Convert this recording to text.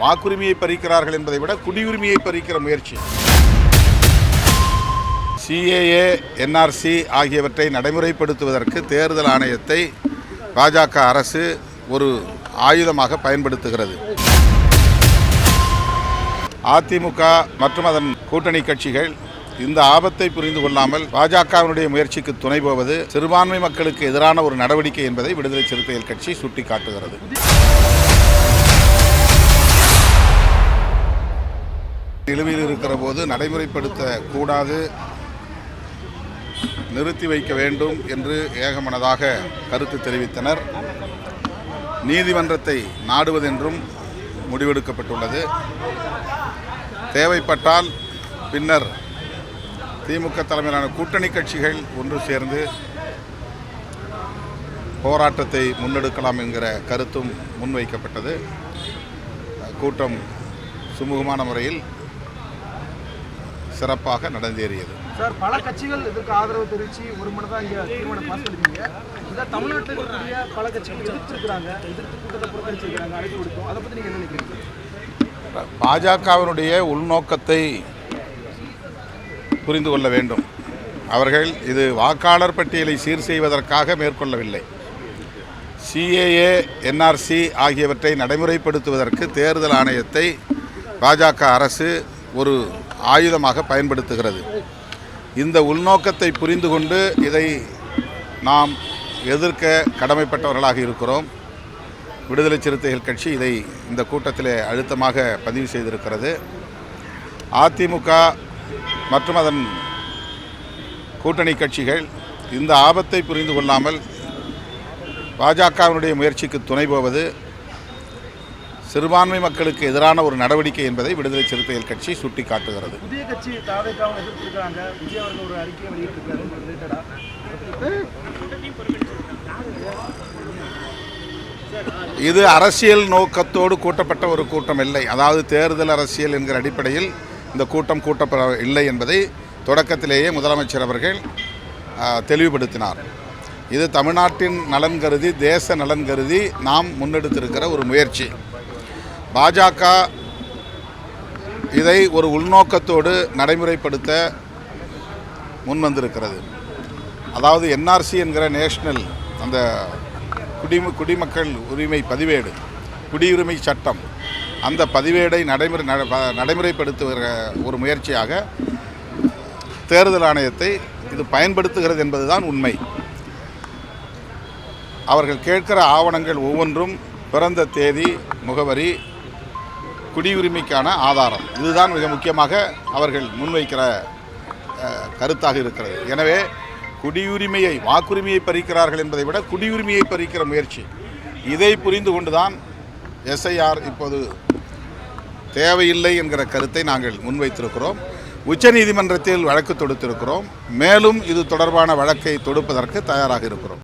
வாக்குரிமையை பறிக்கிறார்கள் என்பதை விட குடியுரிமையை பறிக்கிற முயற்சி. CAA, NRC ஆகியவற்றை நடைமுறைப்படுத்துவதற்கு தேர்தல் ஆணையத்தை பாஜக அரசு ஒரு ஆயுதமாக பயன்படுத்துகிறது. அதிமுக மற்றும் அதன் கூட்டணி கட்சிகள் இந்த ஆபத்தை புரிந்து கொள்ளாமல் பாஜகவினுடைய முயற்சிக்கு துணை போவது சிறுபான்மை மக்களுக்கு எதிரான ஒரு நடவடிக்கை என்பதை விடுதலை சிறுத்தைகள் கட்சி சுட்டிக்காட்டுகிறது. நிலுவையில் இருக்கிற போது நடைமுறைப்படுத்த கூடாது, நிறுத்தி வைக்க வேண்டும் என்று ஏகமனதாக கருத்து தெரிவித்தனர். நீதிமன்றத்தை நாடுவதென்றும் முடிவெடுக்கப்பட்டுள்ளது. தேவைப்பட்டால் பின்னர் திமுக தலைமையிலான கூட்டணி கட்சிகள் ஒன்று சேர்ந்து போராட்டத்தை முன்னெடுக்கலாம் என்கிற கருத்தும் முன்வைக்கப்பட்டது. கூட்டம் சுமூகமான முறையில் சிறப்பாக நடந்தேறியது. சார், பல கட்சிகள் இதற்கு ஆதரவு தெரிவித்து ஒரு மனதாக இங்கே தீர்மானம் பாஸ் பண்ணிருக்கீங்க. இதை தமிழ்நாட்டில் இருக்கக்கூடிய பல கட்சிகள் எதிர்த்திருக்கிறாங்க, எதிர்த்து கூட்டத்தை புறக்கணிச்சிருக்கிறாங்க, அழைப்பு கொடுத்தோம். அதை பற்றி நீங்கள் என்ன நினைக்கிறீங்க? பாஜகவினுடைய உள்நோக்கத்தை புரிந்து கொள்ள வேண்டும். அவர்கள் இது வாக்காளர் பட்டியலை சீர் செய்வதற்காக மேற்கொள்ளவில்லை. CAA, NRC ஆகியவற்றை நடைமுறைப்படுத்துவதற்கு தேர்தல் ஆணையத்தை பாஜக அரசு ஒரு ஆயுதமாக பயன்படுத்துகிறது. இந்த உள்நோக்கத்தை புரிந்து கொண்டு இதை நாம் எதிர்க்க கடமைப்பட்டவர்களாக இருக்கிறோம். விடுதலை சிறுத்தைகள் கட்சி இதை இந்த கூட்டத்திலே அழுத்தமாக பதிவு செய்திருக்கிறது. அதிமுக மற்றும் அதன் கூட்டணி கட்சிகள் இந்த ஆபத்தை புரிந்து கொள்ளாமல் பாஜகவினுடைய முயற்சிக்கு துணை போவது சிறுபான்மை மக்களுக்கு எதிரான ஒரு நடவடிக்கை என்பதை விடுதலை சிறுத்தைகள் கட்சி சுட்டிக்காட்டுகிறது. புதிய கட்சி தாவேகாவை எதிர்த்திருக்கிறாங்க. விஜய் அவர்கள் ஒரு அறிக்கையை வெளியிட்டிருக்காரு. இது அரசியல் நோக்கத்தோடு கூட்டப்பட்ட ஒரு கூட்டம் இல்லை. அதாவது தேர்தல் அரசியல் என்கிற அடிப்படையில் இந்த கூட்டம் கூட்டப்பட இல்லை என்பதை தொடக்கத்திலேயே முதலமைச்சர் அவர்கள் தெளிவுபடுத்தினார். இது தமிழ்நாட்டின் நலன் கருதி, தேச நலன் கருதி நாம் முன்னெடுத்திருக்கிற ஒரு முயற்சி. பாஜக இதை ஒரு உள்நோக்கத்தோடு நடைமுறைப்படுத்த முன்வந்திருக்கிறது. அதாவது NRC என்கிற நேஷனல் அந்த குடிமக்கள் உரிமை பதிவேடு, குடியுரிமை சட்டம், அந்த பதிவேடை நடைமுறைப்படுத்துகிற ஒரு முயற்சியாக தேர்தல் ஆணையத்தை இது பயன்படுத்துகிறது என்பதுதான் உண்மை. அவர்கள் கேட்கிற ஆவணங்கள் ஒவ்வொன்றும் பிறந்த தேதி, முகவரி, குடியுரிமைக்கான ஆதாரம், இதுதான் மிக முக்கியமாக அவர்கள் முன்வைக்கிற கருத்தாக இருக்கிறது. எனவே குடியுரிமையை, வாக்குரிமையை பறிக்கிறார்கள் என்பதை விட குடியுரிமையை பறிக்கிற முயற்சி. இதை புரிந்து கொண்டுதான் SIR இப்போது தேவையில்லை என்கிற கருத்தை நாங்கள் முன்வைத்திருக்கிறோம். உச்சநீதிமன்றத்தில் வழக்கு தொடுத்திருக்கிறோம். மேலும் இது தொடர்பான வழக்கை தொடுப்பதற்கு தயாராக இருக்கிறோம்.